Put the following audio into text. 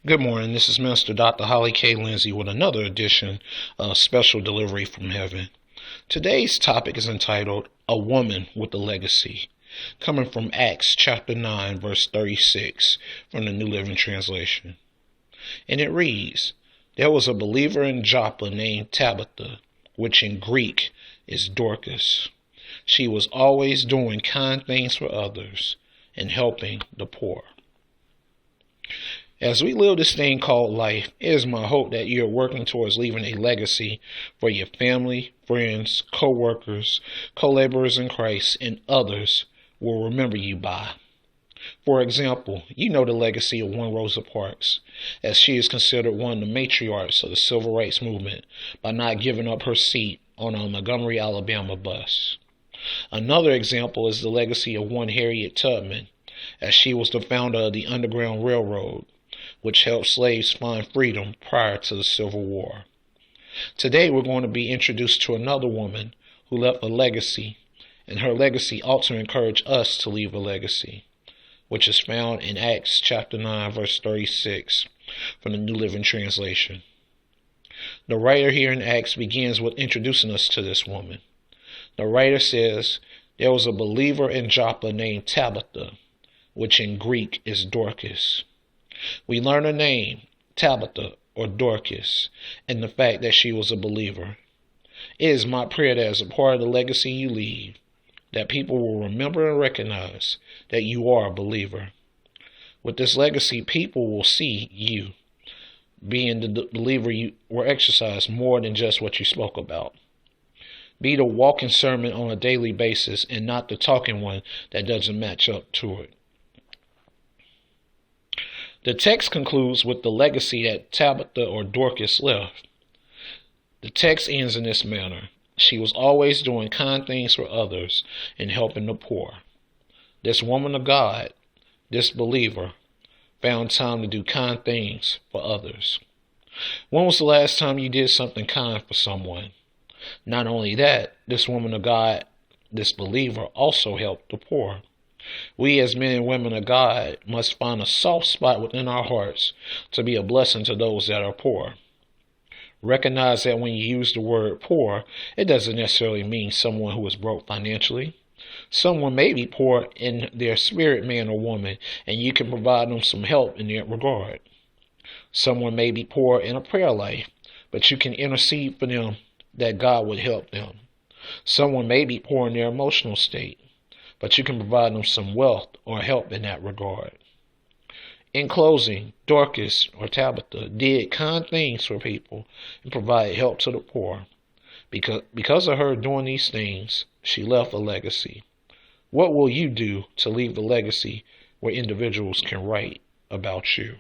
Good morning. This is Minister Dr. Holly K. Lindsay with another edition of Special Delivery from Heaven. Today's topic is entitled A Woman with a Legacy, coming from Acts chapter 9, verse 36 from the New Living Translation. And it reads, "There was a believer in Joppa named Tabitha, which in Greek is Dorcas. She was always doing kind things for others and helping the poor." As we live this thing called life, it is my hope that you're working towards leaving a legacy for your family, friends, co-workers, co-laborers in Christ, and others will remember you by. For example, you know the legacy of one Rosa Parks, as she is considered one of the matriarchs of the civil rights movement by not giving up her seat on a Montgomery, Alabama bus. Another example is the legacy of one Harriet Tubman, as she was the founder of the Underground Railroad, which helped slaves find freedom prior to the Civil War. Today we're going to be introduced to another woman who left a legacy, and her legacy ought to encourage us to leave a legacy, which is found in Acts chapter 9, verse 36 from the New Living Translation. The writer here in Acts begins with introducing us to this woman. The writer says, "There was a believer in Joppa named Tabitha, which in Greek is Dorcas." We learn her name, Tabitha or Dorcas, and the fact that she was a believer. It is my prayer that as a part of the legacy you leave, that people will remember and recognize that you are a believer. With this legacy, people will see you being the believer you were exercised more than just what you spoke about. Be the walking sermon on a daily basis and not the talking one that doesn't match up to it. The text concludes with the legacy that Tabitha or Dorcas left. The text ends in this manner: "She was always doing kind things for others and helping the poor." This woman of God, this believer, found time to do kind things for others. When was the last time you did something kind for someone? Not only that, this woman of God, this believer, also helped the poor. We as men and women of God must find a soft spot within our hearts to be a blessing to those that are poor. Recognize that when you use the word poor, it doesn't necessarily mean someone who is broke financially. Someone may be poor in their spirit, man or woman, and you can provide them some help in that regard. Someone may be poor in a prayer life, but you can intercede for them that God would help them. Someone may be poor in their emotional state, but you can provide them some wealth or help in that regard. In closing, Dorcas or Tabitha did kind things for people and provided help to the poor. Because of her doing these things, she left a legacy. What will you do to leave the legacy where individuals can write about you?